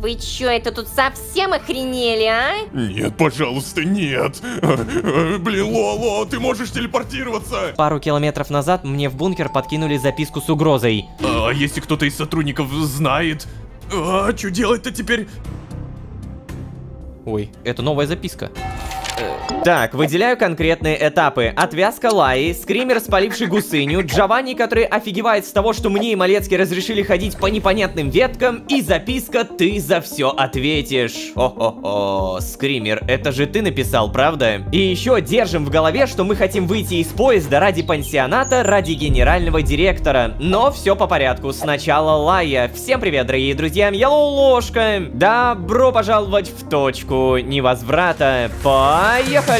вы чё, это тут совсем охренели, а? Нет, пожалуйста, нет. Блин, Лоло, ты можешь телепортироваться? Пару километров назад мне в бункер подкинули записку с угрозой. А если кто-то из сотрудников знает? А что делать-то теперь? Ой, это новая записка. Так, выделяю конкретные этапы. Отвязка Лаи, скример, спаливший гусыню, Джованни, который офигевает с того, что мне и Малецкий разрешили ходить по непонятным веткам, и записка «Ты за все ответишь». О-хо-хо, скример, это же ты написал, правда? И еще держим в голове, что мы хотим выйти из поезда ради пансионата, ради генерального директора. Но все по порядку. Сначала Лая. Всем привет, дорогие друзья, я Лолошка. Добро пожаловать в точку невозврата. Поехали!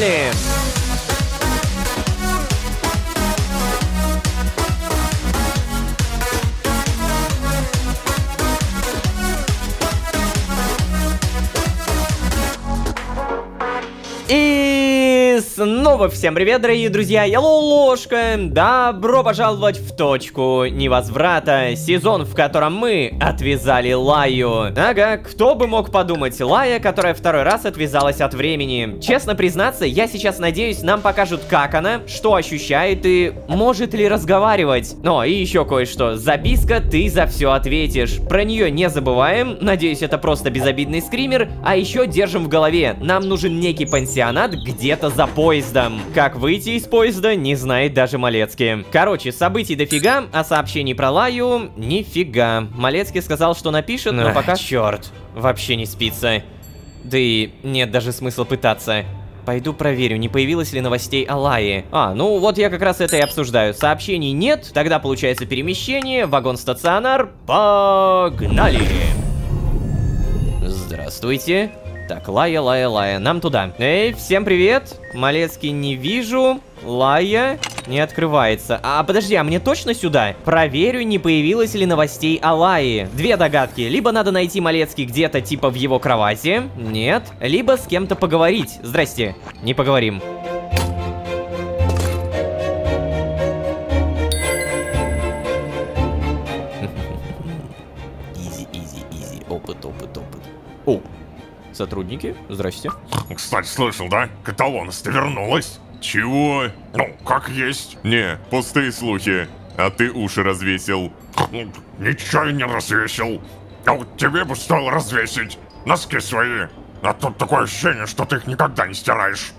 И снова всем привет, дорогие друзья, я Лолошка. Добро пожаловать в точку невозврата, сезон, в котором мы отвязали Лаю. Ага, кто бы мог подумать, Лая, которая второй раз отвязалась от времени. Честно признаться, я сейчас надеюсь, нам покажут, как она, что ощущает и может ли разговаривать. Но и еще кое-что, записка «Ты за все ответишь». Про нее не забываем, надеюсь, это просто безобидный скример. А еще держим в голове, нам нужен некий пансионат где-то за поездом. Как выйти из поезда, не знает даже Малецкий. Короче, событий дофига, а сообщений про Лаю нифига. Малецкий сказал, что напишет, но пока... Черт, вообще не спится. Да и нет даже смысла пытаться. Пойду проверю, не появилось ли новостей о Лае. Ну вот я как раз это и обсуждаю. Сообщений нет, тогда получается перемещение, вагон-стационар. Погнали! Здравствуйте. Так, Лая, нам туда. Эй, всем привет. Малецкий не вижу. Лая не открывается. Подожди, а мне точно сюда? Проверю, не появилось ли новостей о Лае. Две догадки. Либо надо найти Малецкий где-то типа в его кровати. Нет. Либо с кем-то поговорить. Здрасте. Не поговорим. Изи. Опыт. О. Сотрудники, здрасте. Кстати, слышал, да? Каталонос-то вернулась. Чего? Ну, как есть. Не, пустые слухи. А ты уши развесил. Ничего я не развесил. А вот тебе бы стоило развесить носки свои. А тут такое ощущение, что ты их никогда не стираешь.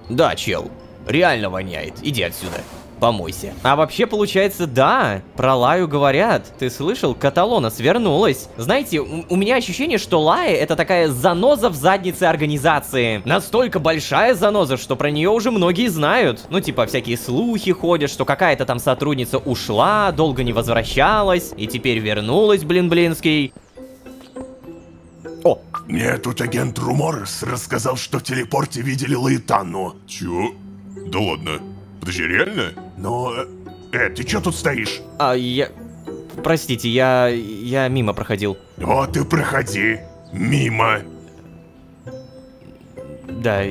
Да, чел. Реально воняет. Иди отсюда. Помойся. А вообще, получается, да, про Лаю говорят. Ты слышал? Каталонос вернулась. Знаете, у меня ощущение, что Лая — это такая заноза в заднице организации. Настолько большая заноза, что про нее уже многие знают. Ну, типа, всякие слухи ходят, что какая-то там сотрудница ушла, долго не возвращалась, и теперь вернулась, блин-блинский. О! Мне тут агент Руморес рассказал, что в телепорте видели Лаэтанну. Чё? Да ладно. Подожди, реально? Но... ты чё тут стоишь? Простите, я мимо проходил. Вот и проходи. Мимо. Да,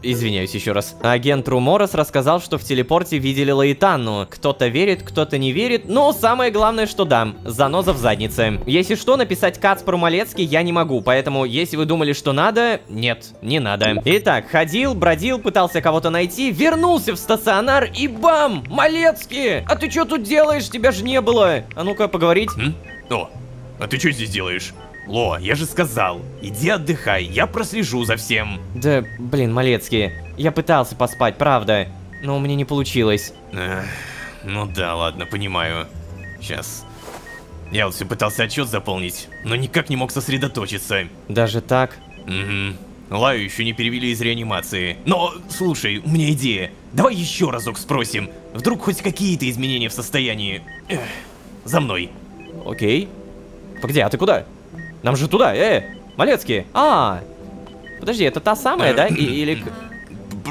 извиняюсь еще раз. Агент Руморес рассказал, что в телепорте видели Лаэтанну. Кто-то верит, кто-то не верит, но самое главное, что да, заноза в заднице. Если что, написать Кацпару Малецкий я не могу, поэтому если вы думали, что надо, нет, не надо. Итак, ходил, бродил, пытался кого-то найти, вернулся в стационар и бам! Малецкий! А ты что тут делаешь? Тебя же не было! А ну-ка, поговорить. О, а ты что здесь делаешь? Ло, я же сказал, иди отдыхай, я прослежу за всем. Да, блин, Малецкий, я пытался поспать, правда, но у меня не получилось. Ну да, ладно, понимаю. Сейчас. Я вот все пытался отчет заполнить, но никак не мог сосредоточиться. Даже так? Угу. Лаю еще не перевели из реанимации. Но, слушай, у меня идея. Давай еще разок спросим. Вдруг хоть какие-то изменения в состоянии. За мной. Окей. Погоди, а ты куда? Нам же туда, Малецкий. Подожди, это та самая, да? Или...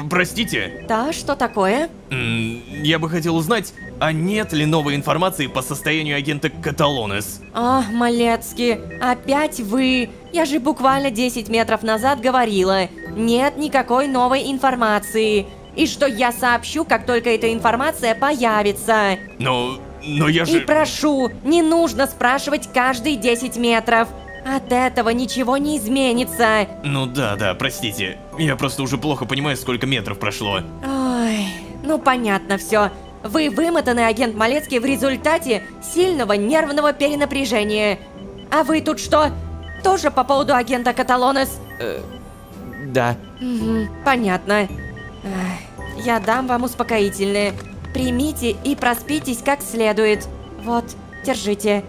Простите. Да, что такое? Я бы хотел узнать, а нет ли новой информации по состоянию агента Каталонос? Малецкий, опять вы? Я же буквально 10 метров назад говорила. Нет никакой новой информации. И что я сообщу, как только эта информация появится. Но Но я И же... прошу, не нужно спрашивать каждые 10 метров. От этого ничего не изменится. Ну да, простите. Я просто уже плохо понимаю, сколько метров прошло. Ой, ну понятно все. Вы вымотаны, агент Малецкий, в результате сильного нервного перенапряжения. А вы тут что? Тоже по поводу агента Каталонес? Да. Угу, понятно. Я дам вам успокоительное. Примите и проспитесь как следует. Вот, держите.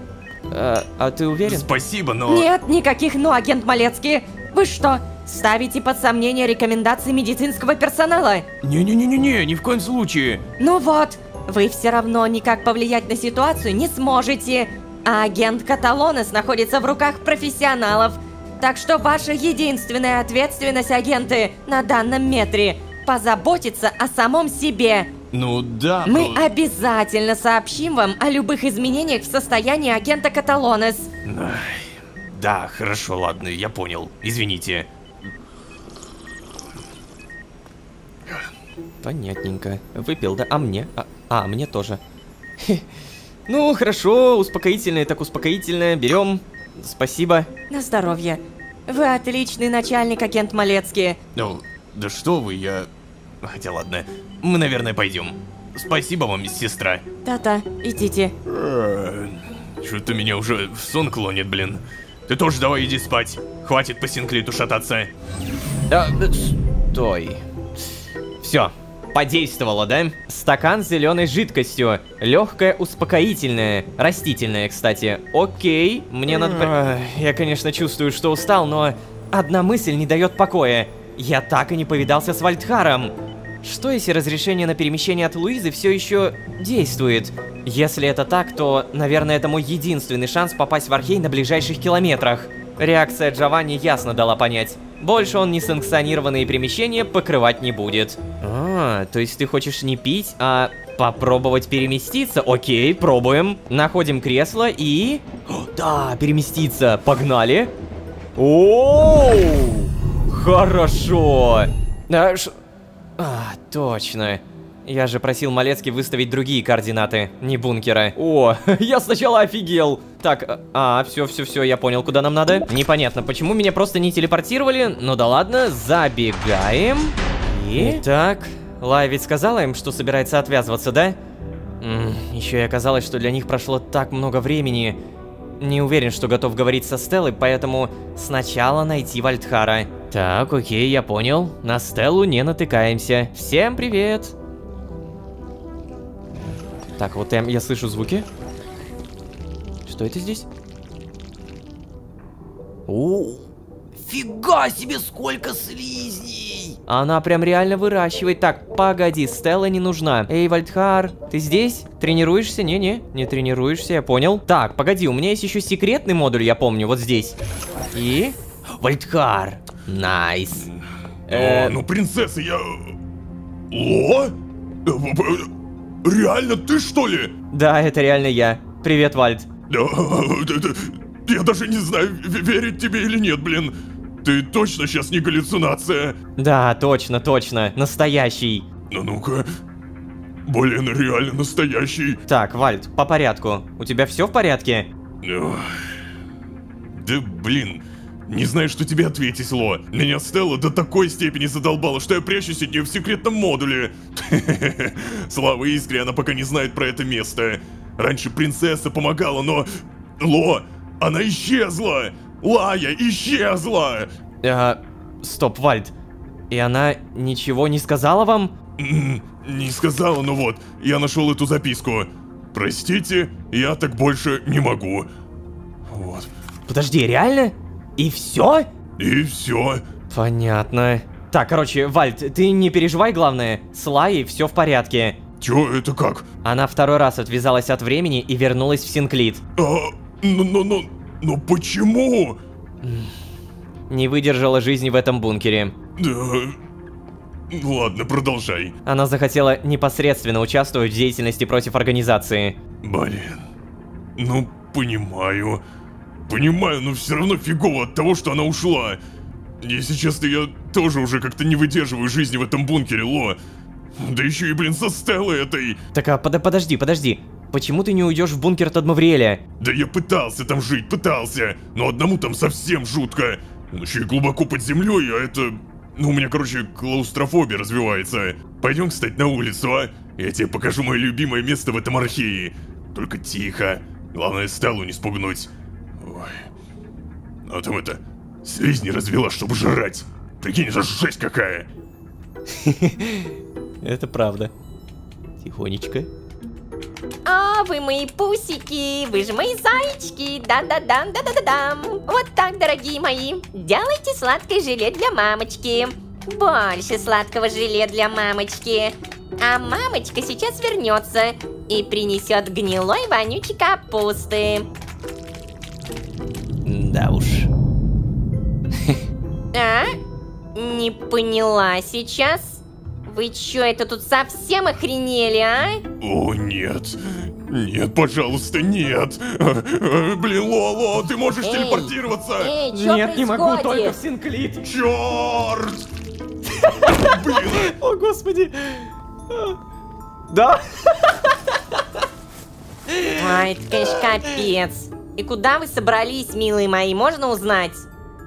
А ты уверен? Спасибо, но... Нет, никаких «но», агент Малецкий. Вы что, ставите под сомнение рекомендации медицинского персонала? Не-не-не-не, ни в коем случае. Ну вот, вы все равно никак повлиять на ситуацию не сможете. А агент Каталонес находится в руках профессионалов. Так что ваша единственная ответственность, агенты, на данном метре – позаботиться о самом себе. Ну да, Мы обязательно сообщим вам о любых изменениях в состоянии агента Каталонес. Да, хорошо, ладно, я понял. Извините. Понятненько. Выпил, да? А мне? А мне тоже. Ну, хорошо, успокоительное так успокоительное. Берем. Спасибо. На здоровье. Вы отличный начальник, агент Малецкий. Ну, да что вы, я... Хотя ладно, мы, наверное, пойдем. Спасибо вам, сестра. Да-да, идите. Что-то меня уже в сон клонит, блин. Ты тоже давай иди спать. Хватит по Синклиту шататься. Стой. Все, подействовало, да? Стакан с зеленой жидкостью. Легкое, успокоительное. Растительное, кстати. Окей, мне надо... Я, конечно, чувствую, что устал, но одна мысль не дает покоя. Я так и не повидался с Вальдхаром. Что если разрешение на перемещение от Луизы все еще действует? Если это так, то, наверное, это мой единственный шанс попасть в Архейн на ближайших километрах. Реакция Джованни ясно дала понять. Больше он несанкционированные перемещения покрывать не будет. То есть ты хочешь не пить, а попробовать переместиться? Окей, пробуем. Находим кресло и... Да, переместиться. Погнали. Оу! Хорошо. Точно. Я же просил Малецкий выставить другие координаты, не бункера. О, я сначала офигел. Так, все, я понял, куда нам надо. Непонятно, почему меня просто не телепортировали. Ну да ладно, забегаем. Итак, Лая ведь сказала им, что собирается отвязываться, да? Еще и оказалось, что для них прошло так много времени. Не уверен, что готов говорить со Стеллой, поэтому сначала найти Вальдхара. Так, окей, я понял. На Стеллу не натыкаемся. Всем привет! Так, вот я слышу звуки. Что это здесь? О, фига себе, сколько слизней! Она прям реально выращивает. Так, погоди, Стелла не нужна. Эй, Вальдхар, ты здесь? Тренируешься? Не тренируешься, я понял. Так, погоди, у меня есть еще секретный модуль, я помню, вот здесь. И... Вальдхар! Найс. Ну, принцесса, я... Ло? Реально ты, что ли? Да, это реально я. Привет, Вальд. Я даже не знаю, верить тебе или нет, блин. Ты точно сейчас не галлюцинация? Да, точно. Настоящий. Ну-ка. Блин, реально настоящий. Так, Вальд, по порядку. У тебя все в порядке? Да блин. Не знаю, что тебе ответить, Ло. Меня Стелла до такой степени задолбала, что я прячусь от нее в секретном модуле. Слава Искре, она пока не знает про это место. Раньше принцесса помогала, но... Ло, она исчезла! Лая исчезла! Стоп, Вальд. И она ничего не сказала вам? Не сказала, но вот, я нашел эту записку. Простите, я так больше не могу. Вот. Подожди, реально? И все? И все. Понятно. Так, короче, Вальд, ты не переживай, главное. С Лаей все в порядке. Чё, это как? Она второй раз отвязалась от времени и вернулась в Синклит. Но почему? Не выдержала жизни в этом бункере. Ладно, продолжай. Она захотела непосредственно участвовать в деятельности против организации. Блин. Ну, понимаю. Понимаю, но все равно фигово от того, что она ушла. Если честно, я тоже уже как-то не выдерживаю жизни в этом бункере, Ло. Да еще и, блин, со Стеллой этой. Так, подожди. почему ты не уйдешь в бункер Тадмавриэля? Да я пытался там жить, пытался, но одному там совсем жутко. Он еще и глубоко под землей, а это... Ну, у меня, короче, клаустрофобия развивается. Пойдем, кстати, на улицу, а? Я тебе покажу мое любимое место в этом архее. Только тихо. Главное, Стеллу не спугнуть. Ой. А там это... Слизни развела, чтобы жрать. Прикинь, это жесть какая. Это правда. Тихонечко. А, вы мои пусики, вы же мои зайчики, да-да-дам, да-да-да-дам. Вот так, дорогие мои, делайте сладкое желе для мамочки. Больше сладкого желе для мамочки. А мамочка сейчас вернется и принесет гнилой вонючей капусты. Да уж. А? Не поняла сейчас? Вы чё, это тут совсем охренели, а? О, нет. Нет, пожалуйста, нет. Блин, Лоло, ты можешь телепортироваться? Чё Нет, не могу, только происходит? в Синклит. Черт! Блин. О, господи. Да? Ай, это, конечно, капец. И куда вы собрались, милые мои, можно узнать?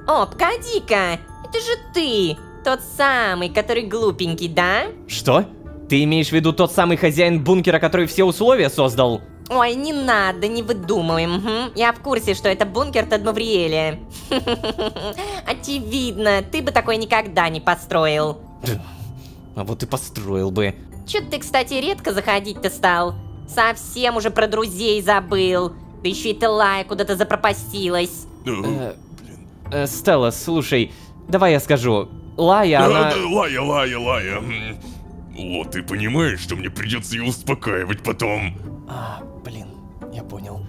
О, погоди-ка, это же ты, тот самый, который глупенький, да? Что? Ты имеешь в виду тот самый хозяин бункера, который все условия создал? Ой, не надо, не выдумываем. Угу. Я в курсе, что это бункер Тадмавриэля. Очевидно, ты бы такой никогда не построил. А вот и построил бы. Чё ты, кстати, редко заходить-то стал? Совсем уже про друзей забыл. Да еще и Лая куда-то запропастилась. Стелла, слушай, давай я скажу. Лая, она... Лая. Ло, ты понимаешь, что мне придется ее успокаивать потом? Блин, я понял.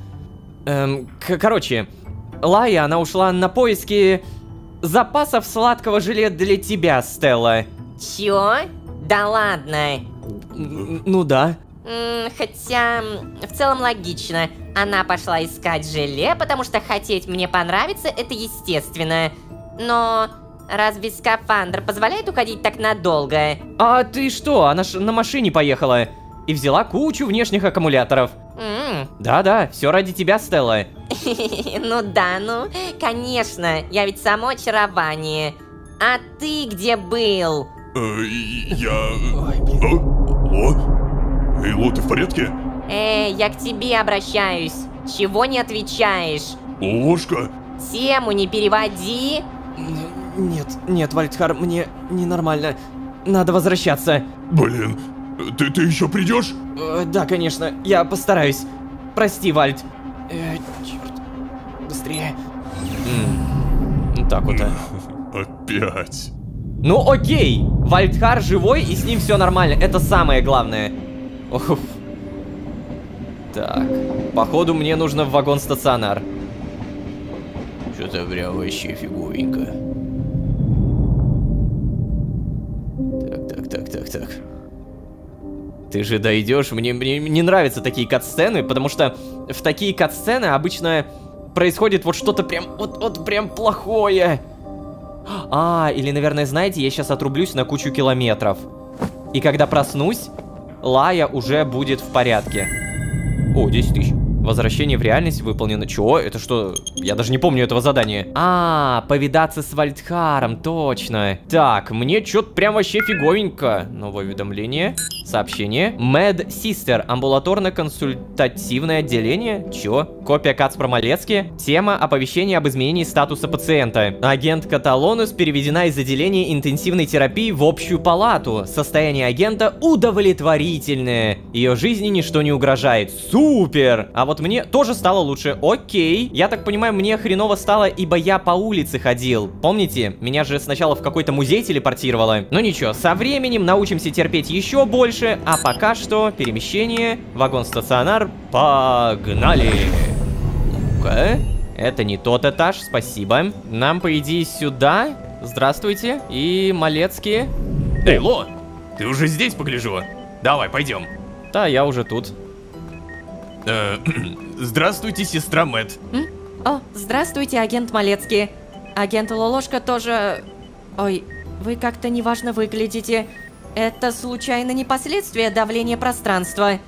Короче, Лая, она ушла на поиски запасов сладкого желе для тебя, Стелла. Чё? Да ладно. Ну да. Хотя, в целом логично. Она пошла искать желе, потому что хотеть мне понравится, это естественно. Но разве скафандр позволяет уходить так надолго? А ты что? Она ж на машине поехала. И взяла кучу внешних аккумуляторов. Да-да, все ради тебя, Стелла. Ну да, ну, конечно, я ведь само очарование. А ты где был? Ло? Эй, Ло, ты в порядке? Я к тебе обращаюсь. Чего не отвечаешь? Ложка? Тему не переводи. Нет, Вальдхар, мне ненормально. Надо возвращаться. Блин, ты еще придешь? Да, конечно, я постараюсь. Прости, Вальд. Черт. Быстрее. Так вот. Опять. Ну окей, Вальдхар живой и с ним все нормально, это самое главное. Уф. Так, походу мне нужно в вагон-стационар. Что-то прям вообще фиговенько. Так. Ты же дойдешь, мне не нравятся такие катсцены, потому что в такие катсцены обычно происходит вот что-то прям, вот прям плохое. Или, наверное, знаете, я сейчас отрублюсь на кучу километров. И когда проснусь, Лая уже будет в порядке. О, 10 тысяч. Возвращение в реальность выполнено. Чего? Это что? Я даже не помню этого задания. Повидаться с Вальдхаром, точно. Так, мне что-то прям вообще фиговенько. Новое уведомление. Сообщение. Mad Sister. Амбулаторно-консультативное отделение. Чё? Копия Кацпро-Малецки. Тема: оповещение об изменении статуса пациента. Агент Каталонус переведена из отделения интенсивной терапии в общую палату. Состояние агента удовлетворительное. Ее жизни ничто не угрожает. Супер! А вот мне тоже стало лучше. Окей. Я так понимаю, мне хреново стало, ибо я по улице ходил. Помните? Меня же сначала в какой-то музей телепортировало. Ну ничего, со временем научимся терпеть еще больше. А пока что перемещение, вагон-стационар, погнали! Ну-ка, это не тот этаж, спасибо. Нам, по идее, сюда. Здравствуйте. И Малецкие. Эй, Ло, ты уже здесь, погляжу? Давай, пойдем. Да, я уже тут. Здравствуйте, сестра Мэт. О, здравствуйте, агент Малецкий. Агент Лолошка тоже... Ой, вы как-то неважно выглядите. Это случайно не последствия давления пространства?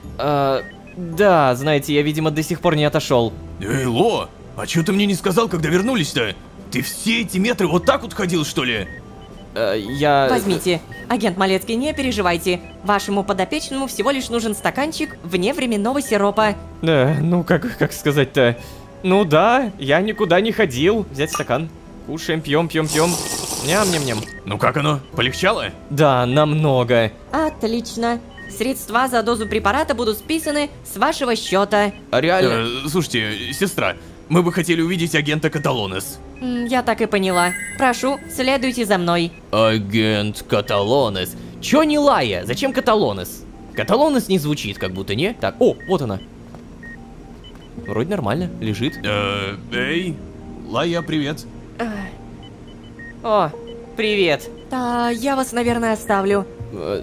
Да, знаете, я, видимо, до сих пор не отошел. Эй, Ло, а чё ты мне не сказал, когда вернулись-то? Ты все эти метры вот так вот ходил, что ли? Я... Возьмите. Агент Малецкий, не переживайте. Вашему подопечному всего лишь нужен стаканчик вневременного сиропа. Ну как сказать-то? Ну да, я никуда не ходил. Взять стакан. Кушаем, пьем. Ням-ням-ням. Ну как оно, полегчало? Да, намного. Отлично. Средства за дозу препарата будут списаны с вашего счета. А реально... Слушайте, сестра, мы бы хотели увидеть агента Каталонес. Я так и поняла. Прошу, следуйте за мной. Агент Каталонес. Чё не Лая? Зачем Каталонес? Каталонес не звучит, как будто, не? Так, о, вот она. Вроде нормально, лежит. Эй, Лая, привет. О, привет. Да, я вас, наверное, оставлю.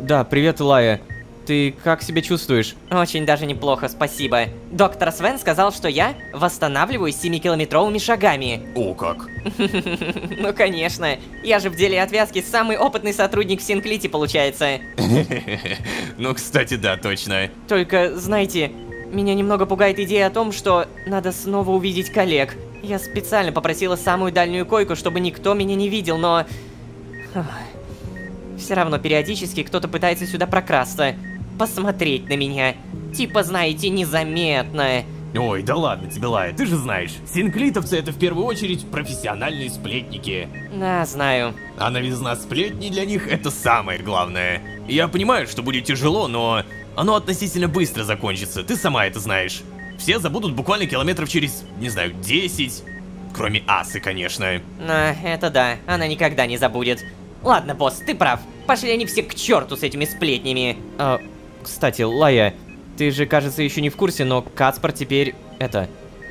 Да, привет, Лая. Ты как себя чувствуешь? Очень даже неплохо, спасибо. Доктор Свен сказал, что я восстанавливаюсь 7-километровыми шагами. О, как? Ну, конечно. Я же в деле отвязки самый опытный сотрудник в Синклите, получается. Ну, кстати, да, точно. Только, знаете, меня немного пугает идея о том, что надо снова увидеть коллег. Я специально попросила самую дальнюю койку, чтобы никто меня не видел, но... Все равно периодически кто-то пытается сюда прокрасться. Посмотреть на меня. Типа, знаете, незаметно. Ой, да ладно тебе, Лая, ты же знаешь, синклитовцы это в первую очередь профессиональные сплетники. Да, знаю. А новизна сплетни для них это самое главное. Я понимаю, что будет тяжело, но оно относительно быстро закончится, ты сама это знаешь. Все забудут буквально километров через, не знаю, 10. Кроме Асы, конечно. Это да, она никогда не забудет. Ладно, босс, ты прав. Пошли они все к черту с этими сплетнями. Кстати, Лая, ты же, кажется, еще не в курсе, но Кацпар теперь,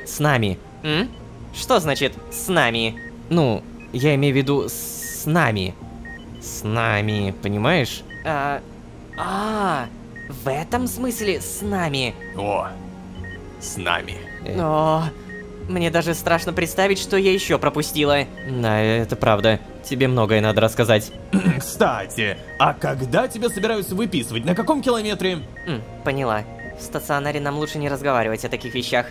с нами. Что значит «с нами»? Ну, я имею в виду с нами. С нами, понимаешь? В этом смысле «с нами». О, с нами. О, мне даже страшно представить, что я еще пропустила. Да, это правда. Тебе многое надо рассказать. Кстати, а когда тебя собираются выписывать? На каком километре? Поняла. В стационаре нам лучше не разговаривать о таких вещах.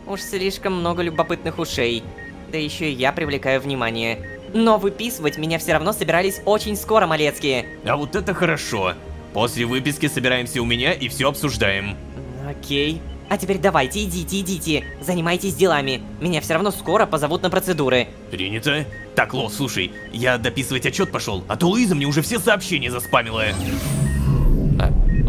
Уж слишком много любопытных ушей. Да еще и я привлекаю внимание. Но выписывать меня все равно собирались очень скоро, Малецкие. А вот это хорошо. После выписки собираемся у меня и все обсуждаем. Окей. А теперь давайте, идите. Занимайтесь делами. Меня все равно скоро позовут на процедуры. Принято. Так, Ло, слушай, я дописывать отчет пошел, а то Луиза мне уже все сообщения заспамила.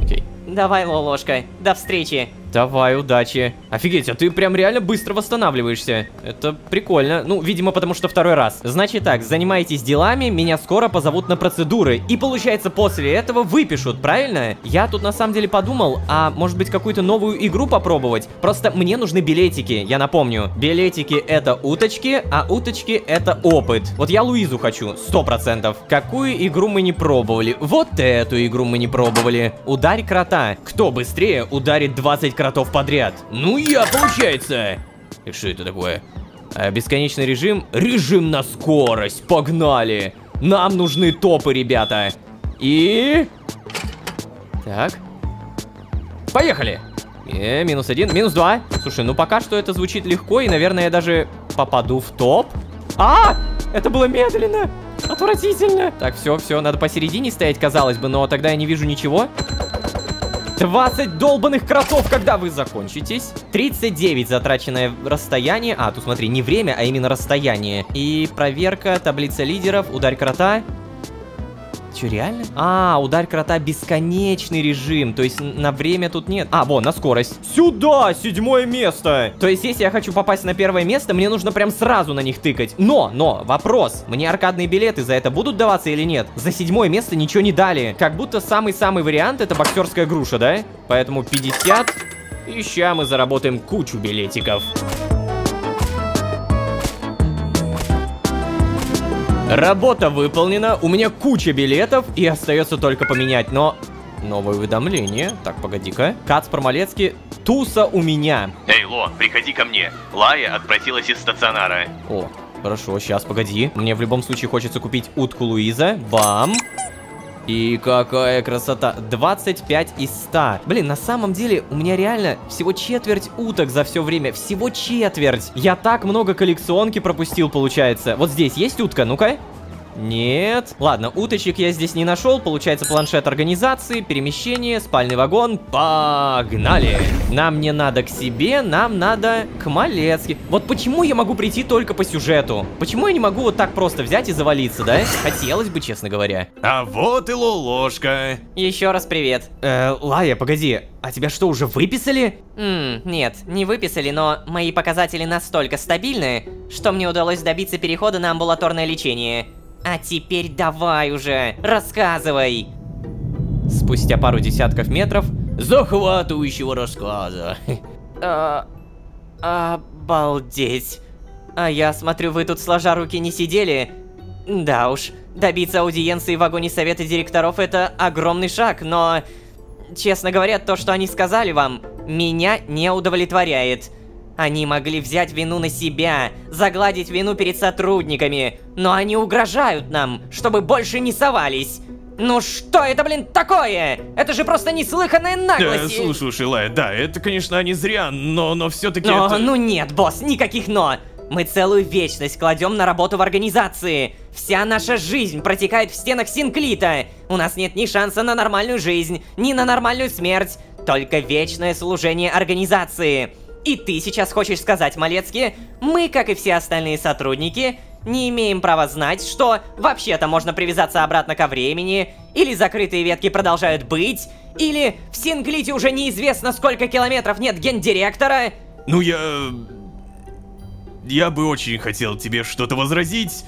Окей. Давай, Лолошка. До встречи. Давай, удачи. Офигеть, а ты прям реально быстро восстанавливаешься. Это прикольно. Ну, видимо, потому что второй раз. Значит так, занимайтесь делами, меня скоро позовут на процедуры. И получается, после этого выпишут, правильно? Я тут на самом деле подумал, а может быть какую-то новую игру попробовать? Просто мне нужны билетики, я напомню. Билетики это уточки, а уточки это опыт. Вот я Луизу хочу, 100%. Какую игру мы не пробовали? Вот эту игру мы не пробовали. Ударь крота. Кто быстрее ударит 20 кротов подряд? Ну я, получается. И что это такое? Бесконечный режим. Режим на скорость. Погнали. Нам нужны топы, ребята. И... Так. Поехали. -1, -2. Слушай, ну пока что это звучит легко, и, наверное, я даже попаду в топ. Это было медленно. Отвратительно. Так, все, надо посередине стоять, казалось бы, но тогда я не вижу ничего. 20 долбанных кротов, когда вы закончитесь. 39 затраченное расстояние. Тут смотри, не время, а именно расстояние. И проверка, таблица лидеров, ударь крота. Че, реально? Ударь крота бесконечный режим. То есть на время тут нет. Вон, на скорость. Сюда, 7-е место. То есть если я хочу попасть на 1-е место, мне нужно прям сразу на них тыкать. Но, вопрос. Мне аркадные билеты за это будут даваться или нет? За 7-е место ничего не дали. Как будто самый-самый вариант это боксерская груша, да? Поэтому 50. И ща мы заработаем кучу билетиков. Работа выполнена, у меня куча билетов, и остается только поменять, но... Новое уведомление. Так, погоди-ка. Кацпар Малецкий, туса у меня. Эй, Ло, приходи ко мне. Лая отпросилась из стационара. О, хорошо, сейчас, погоди. Мне в любом случае хочется купить утку Луиза. Бам. И какая красота. 25 из 100. Блин, на самом деле у меня реально всего четверть уток за все время. Всего четверть. Я так много коллекционки пропустил, получается. Вот здесь есть утка? Ну-ка. Нет. Ладно, уточек я здесь не нашел. Получается, планшет организации, перемещение, спальный вагон. Погнали. Нам не надо к себе, нам надо к Малецки. Вот почему я могу прийти только по сюжету? Почему я не могу вот так просто взять и завалиться, да? Хотелось бы, честно говоря. А вот и Лолошка. Еще раз привет. Лая, погоди. А тебя что, уже выписали? Нет, не выписали, но мои показатели настолько стабильны, что мне удалось добиться перехода на амбулаторное лечение. А теперь давай уже, рассказывай. Спустя пару десятков метров захватывающего рассказа. Обалдеть. А я смотрю, вы тут сложа руки не сидели. Да уж, добиться аудиенции в вагоне совета директоров — это огромный шаг, но... Честно говоря, то, что они сказали вам, меня не удовлетворяет. Они могли взять вину на себя, загладить вину перед сотрудниками, но они угрожают нам, чтобы больше не совались. Ну что это, блин, такое? Это же просто неслыханная наглость. Слушай, Лая, да, это, конечно, они зря, но все-таки Но, это... ну нет, босс, никаких «но». Мы целую вечность кладем на работу в организации. Вся наша жизнь протекает в стенах Синклита. У нас нет ни шанса на нормальную жизнь, ни на нормальную смерть. Только вечное служение организации. И ты сейчас хочешь сказать, Малецкий, мы, как и все остальные сотрудники, не имеем права знать, что вообще-то можно привязаться обратно ко времени, или закрытые ветки продолжают быть, или в Синклите уже неизвестно сколько километров нет гендиректора? Ну я бы очень хотел тебе что-то возразить,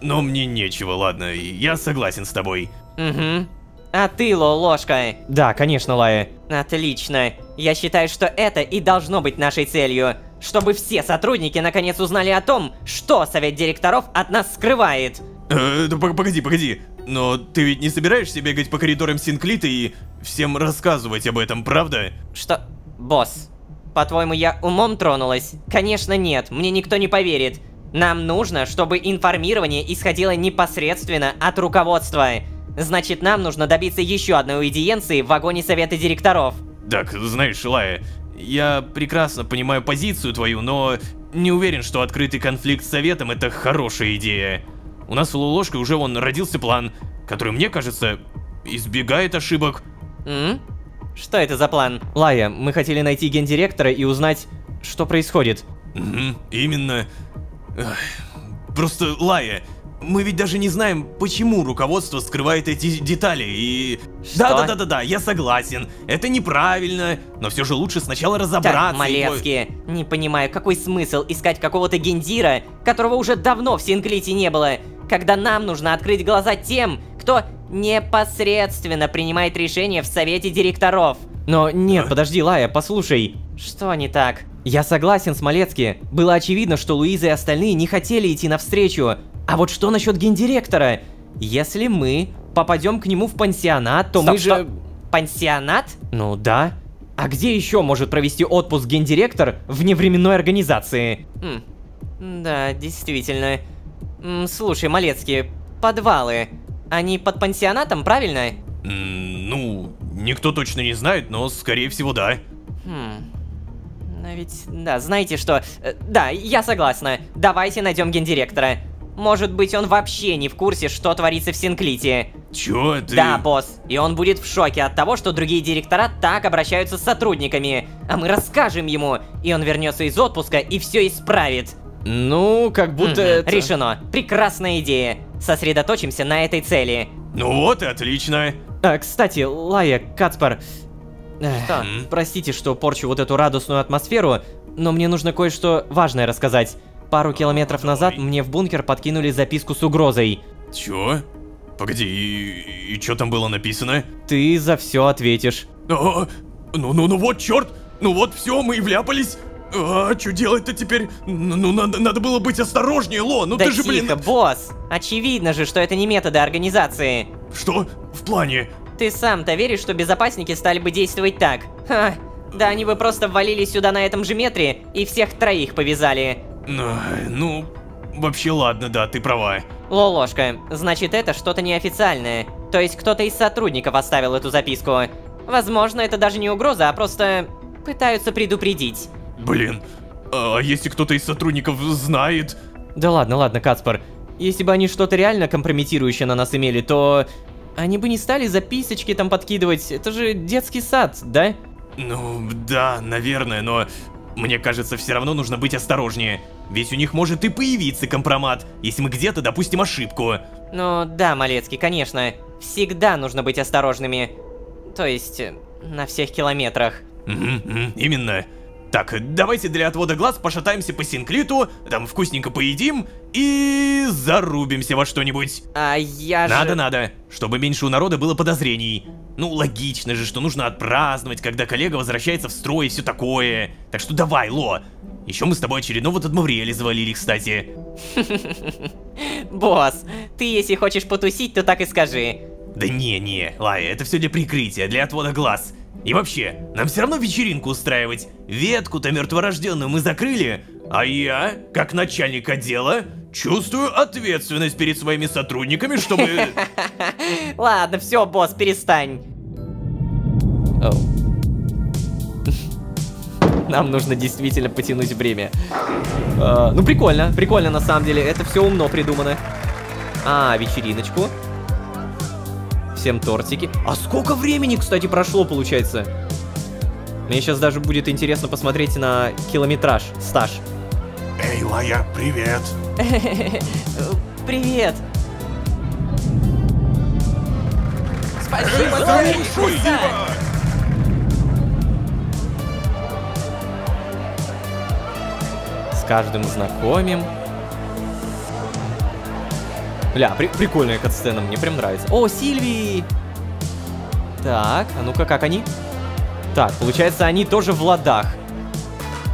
но мне нечего, ладно, я согласен с тобой. Угу. А ты, Лолошка? Да, конечно, Лая. Отлично. Я считаю, что это и должно быть нашей целью. Чтобы все сотрудники наконец узнали о том, что совет директоров от нас скрывает. Погоди. Но ты ведь не собираешься бегать по коридорам Синклита и всем рассказывать об этом, правда? Что? Босс, по-твоему, я умом тронулась? Конечно нет, мне никто не поверит. Нам нужно, чтобы информирование исходило непосредственно от руководства. Значит, нам нужно добиться еще одной аудиенции в вагоне совета директоров. Так, знаешь, Лая, я прекрасно понимаю позицию твою, но не уверен, что открытый конфликт с советом — это хорошая идея. У нас в Лолошке уже вон родился план, который, мне кажется, избегает ошибок. Что это за план? Лая, мы хотели найти гендиректора и узнать, что происходит. Именно. Просто, Лая, мы ведь даже не знаем, почему руководство скрывает эти детали и... Что? Да, я согласен. Это неправильно, но все же лучше сначала разобраться. Так, Малецкий, не понимаю, какой смысл искать какого-то гендира, которого уже давно в Синклите не было, когда нам нужно открыть глаза тем, кто непосредственно принимает решения в совете директоров. Но нет, подожди, Лая, послушай. Что не так? Я согласен с Малецки. Было очевидно, что Луиза и остальные не хотели идти навстречу. А вот что насчет гендиректора? Если мы попадем к нему в пансионат, то Стоп, мы же... стоп. Пансионат? Ну да. А где еще может провести отпуск гендиректор в невременной организации? Да, действительно. Слушай, Малецкий, подвалы. Они под пансионатом, правильно? Ну, никто точно не знает, но скорее всего да. Но ведь, да, знаете что? Да, я согласна. Давайте найдем гендиректора. Может быть, он вообще не в курсе, что творится в Синклите. Чё ты? Да, босс. И он будет в шоке от того, что другие директора так обращаются с сотрудниками. А мы расскажем ему, и он вернется из отпуска и все исправит. Ну, как будто это... Решено. Прекрасная идея. Сосредоточимся на этой цели. Ну вот и отлично. Кстати, Лая, Кацпар... Что? Простите, что порчу вот эту радостную атмосферу, но мне нужно кое-что важное рассказать. Пару километров назад мне в бункер подкинули записку с угрозой. Чё? Погоди, и чё там было написано? Ты за все ответишь. Ну вот, черт! Ну вот, все, мы и вляпались. Что делать-то теперь? Ну, надо было быть осторожнее, Ло, ну Да ты же, тихо, блин... босс. Очевидно же, что это не методы организации. Что? В плане? Ты сам-то веришь, что безопасники стали бы действовать так? Ха, да они бы просто ввалились сюда на этом же метре и всех троих повязали. Ну, вообще ладно, да, ты права. Лолошка, значит это что-то неофициальное. То есть кто-то из сотрудников оставил эту записку. Возможно, это даже не угроза, а просто пытаются предупредить. Блин, а если кто-то из сотрудников знает? Да ладно, Кацпар. Если бы они что-то реально компрометирующее на нас имели, то... Они бы не стали записочки там подкидывать. Это же детский сад, да? Ну, да, наверное, но... Мне кажется, все равно нужно быть осторожнее. Ведь у них может и появиться компромат, если мы где-то допустим ошибку. Ну да, Малецкий, конечно. Всегда нужно быть осторожными. То есть, на всех километрах. Именно. Так, давайте для отвода глаз пошатаемся по Синклиту, там вкусненько поедим и зарубимся во что-нибудь. А я же... Надо, чтобы меньше у народа было подозрений. Ну, логично же, что нужно отпраздновать, когда коллега возвращается в строй и все такое. Так что давай, Ло. Еще мы с тобой очередного Тадмавриэля завалили, кстати. Босс, ты если хочешь потусить, то так и скажи. Да не, Лая, это все для прикрытия, для отвода глаз. И вообще, нам все равно вечеринку устраивать. Ветку-то мертворожденную мы закрыли, а я, как начальник отдела, чувствую ответственность перед своими сотрудниками, чтобы... Ладно, все, босс, перестань. Нам нужно действительно потянуть время. Ну, прикольно на самом деле. Это все умно придумано. Вечериночку. Всем тортики. А сколько времени, кстати, прошло, получается? Мне сейчас даже будет интересно посмотреть на километраж, стаж. Эй, Лая, привет. Привет. Спасибо за С каждым знакомим. Бля, прикольная катсцена, мне прям нравится. О, Сильви! Так, а ну-ка, как они? Так, получается, они тоже в ладах.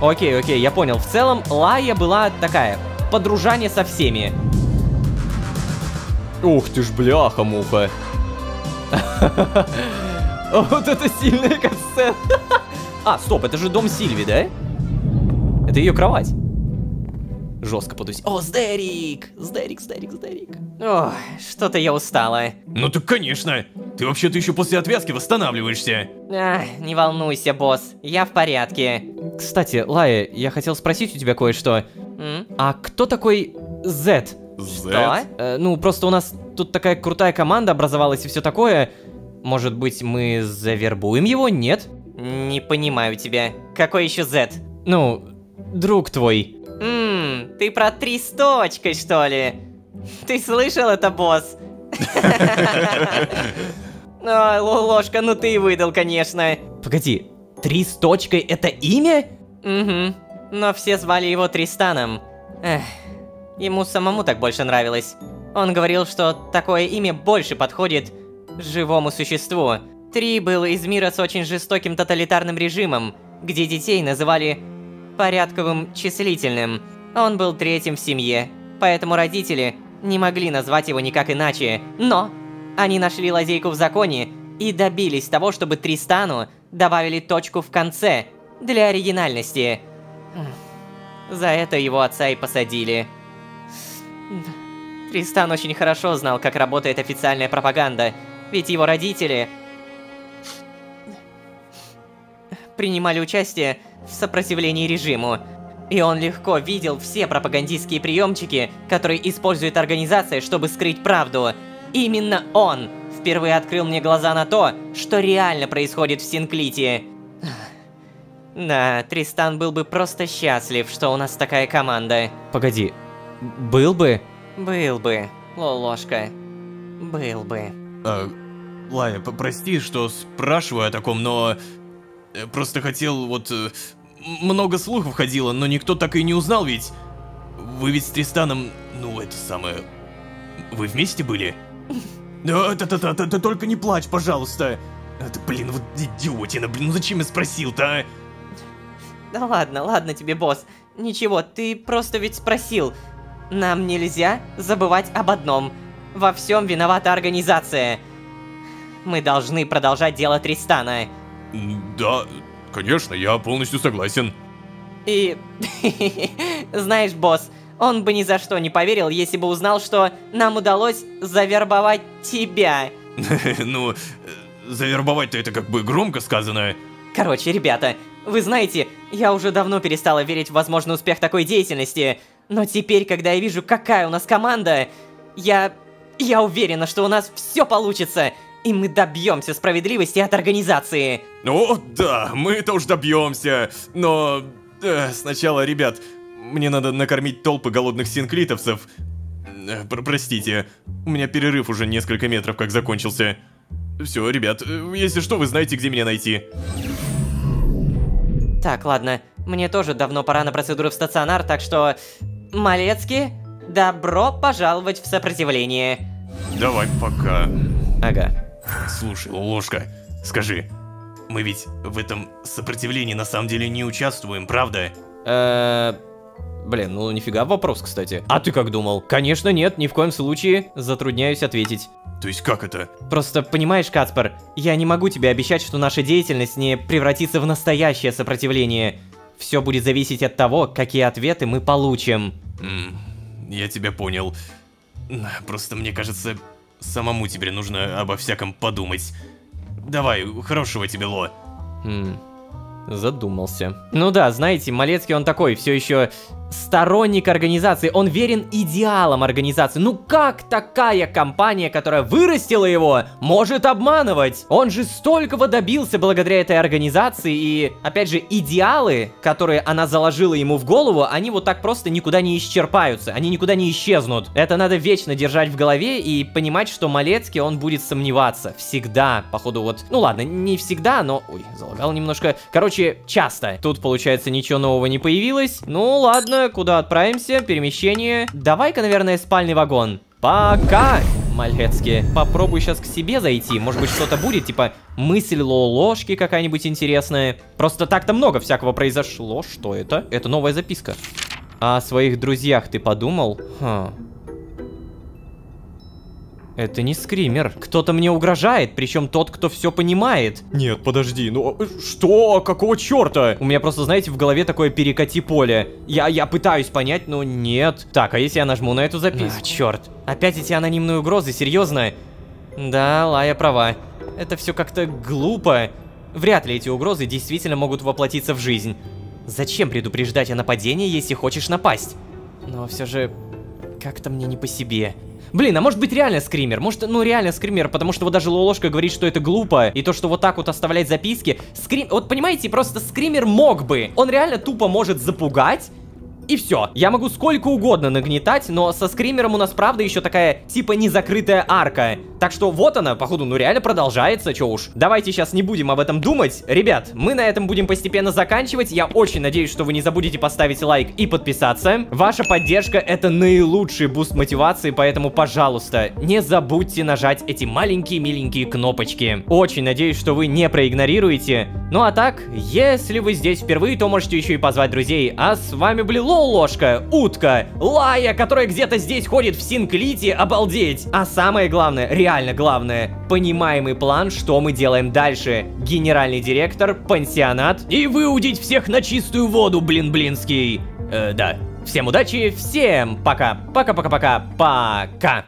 Окей, я понял. В целом, Лая была такая, подружание со всеми. Ух ты ж, бляха-муха. Вот это сильная катсцена. Стоп, это же дом Сильви, да? Это ее кровать. Жестко потусить. О, Сдерик! Сдерик. Ох, что-то я устала. Ну так конечно. Ты вообще-то еще после отвязки восстанавливаешься. Не волнуйся, босс, я в порядке. Кстати, Лая, я хотел спросить у тебя кое-что. А кто такой Z? Что? Ну, просто у нас тут такая крутая команда образовалась и все такое. Может быть, мы завербуем его, нет? Не понимаю тебя. Какой еще Z? Ну, друг твой. Ты про 3 с точкой, что ли? Ты слышал это, босс? Ой, Ложка, ну ты и выдал, конечно. Погоди, 3 с точкой это имя? Угу, но все звали его Тристаном. Ему самому так больше нравилось. Он говорил, что такое имя больше подходит живому существу. 3 был из мира с очень жестоким тоталитарным режимом, где детей называли порядковым числительным. Он был 3-м в семье, поэтому родители не могли назвать его никак иначе. Но они нашли лазейку в законе и добились того, чтобы Тристану добавили точку в конце для оригинальности. За это его отца и посадили. Тристан очень хорошо знал, как работает официальная пропаганда, ведь его родители принимали участие в сопротивлении режиму. И он легко видел все пропагандистские приемчики, которые использует организация, чтобы скрыть правду. Именно он впервые открыл мне глаза на то, что реально происходит в Синклите. Да, Тристан был бы просто счастлив, что у нас такая команда. Погоди, был бы? Был бы, Ложка. Был бы. Лая, прости, что спрашиваю о таком, но... Просто хотел вот... Много слухов ходило, но никто так и не узнал, ведь... Вы ведь с Тристаном... Ну, это самое... Вы вместе были? Ты только не плачь, пожалуйста. Блин, вот идиотина, блин, ну зачем я спросил-то, а? Да ладно тебе, босс. Ничего, ты просто ведь спросил. Нам нельзя забывать об одном. Во всем виновата организация. Мы должны продолжать дело Тристана. Да, конечно, я полностью согласен. И... Знаешь, босс, он бы ни за что не поверил, если бы узнал, что нам удалось завербовать тебя. Ну, завербовать-то это как бы громко сказано. Короче, ребята, вы знаете, я уже давно перестала верить в возможный успех такой деятельности, но теперь, когда я вижу, какая у нас команда, я уверена, что у нас все получится, и мы добьемся справедливости от организации. О, да, мы тоже добьемся, но сначала, ребят, мне надо накормить толпы голодных синклитовцев. Простите, у меня перерыв уже несколько метров как закончился. Все, ребят, если что, вы знаете, где меня найти. Так, ладно, мне тоже давно пора на процедуру в стационар, так что... Малецкий, добро пожаловать в сопротивление. Давай пока. Ага. Слушай, ложка, скажи, мы ведь в этом сопротивлении на самом деле не участвуем, правда? Блин, ну нифига вопрос, кстати. А ты как думал? Конечно нет, ни в коем случае. Затрудняюсь ответить. То есть как это? Просто, понимаешь, Кацпер, я не могу тебе обещать, что наша деятельность не превратится в настоящее сопротивление. Все будет зависеть от того, какие ответы мы получим. Я тебя понял. Просто мне кажется, самому теперь нужно обо всяком подумать. Давай, хорошего тебе, Ло. Задумался. Ну да, знаете, Малецкий он такой, все еще сторонник организации, он верен идеалам организации. Ну как такая компания, которая вырастила его, может обманывать? Он же столького добился благодаря этой организации, и, опять же, идеалы, которые она заложила ему в голову, они вот так просто никуда не исчерпаются, они никуда не исчезнут. Это надо вечно держать в голове и понимать, что Малецкий, он будет сомневаться. Всегда, походу, вот... Ну ладно, не всегда, но... Ой, залагал немножко. Короче, часто. Тут, получается, ничего нового не появилось. Ну ладно. Куда отправимся? Перемещение. Давай-ка, наверное, спальный вагон. Пока, Малецкий. Попробуй сейчас к себе зайти. Может быть, что-то будет, типа мысль ложки какая-нибудь интересная. Просто так-то много всякого произошло. Что это? Это новая записка. О своих друзьях ты подумал? Это не скример. Кто-то мне угрожает, причем тот, кто все понимает. Нет, подожди, ну что? Какого черта? У меня просто, знаете, в голове такое перекати поле. Я пытаюсь понять, но нет. Так, а если я нажму на эту записку? Черт. Опять эти анонимные угрозы, серьезно? Да, Лая права. Это все как-то глупо. Вряд ли эти угрозы действительно могут воплотиться в жизнь. Зачем предупреждать о нападении, если хочешь напасть? Но все же как-то мне не по себе. Блин, а может быть реально скример? Может, ну реально скример, потому что вот даже Лолошка говорит, что это глупо. И то, что вот так вот оставлять записки. Вот понимаете, просто скример мог бы. Он реально тупо может запугать. И все. Я могу сколько угодно нагнетать, но со скримером у нас, правда, еще такая, типа, незакрытая арка. Так что вот она, походу, ну реально продолжается, чё уж. Давайте сейчас не будем об этом думать. Ребят, мы на этом будем постепенно заканчивать. Я очень надеюсь, что вы не забудете поставить лайк и подписаться. Ваша поддержка — это наилучший буст мотивации, поэтому, пожалуйста, не забудьте нажать эти маленькие миленькие кнопочки. Очень надеюсь, что вы не проигнорируете. Ну а так, если вы здесь впервые, то можете еще и позвать друзей. А с вами были Ложка, Утка, Лая, которая где-то здесь ходит в Синклите, обалдеть. А самое главное, реально главное, понимаемый план, что мы делаем дальше. Генеральный директор, пансионат и выудить всех на чистую воду, блин-блинский. Да. Всем удачи, всем пока. Пока-пока-пока. Пока.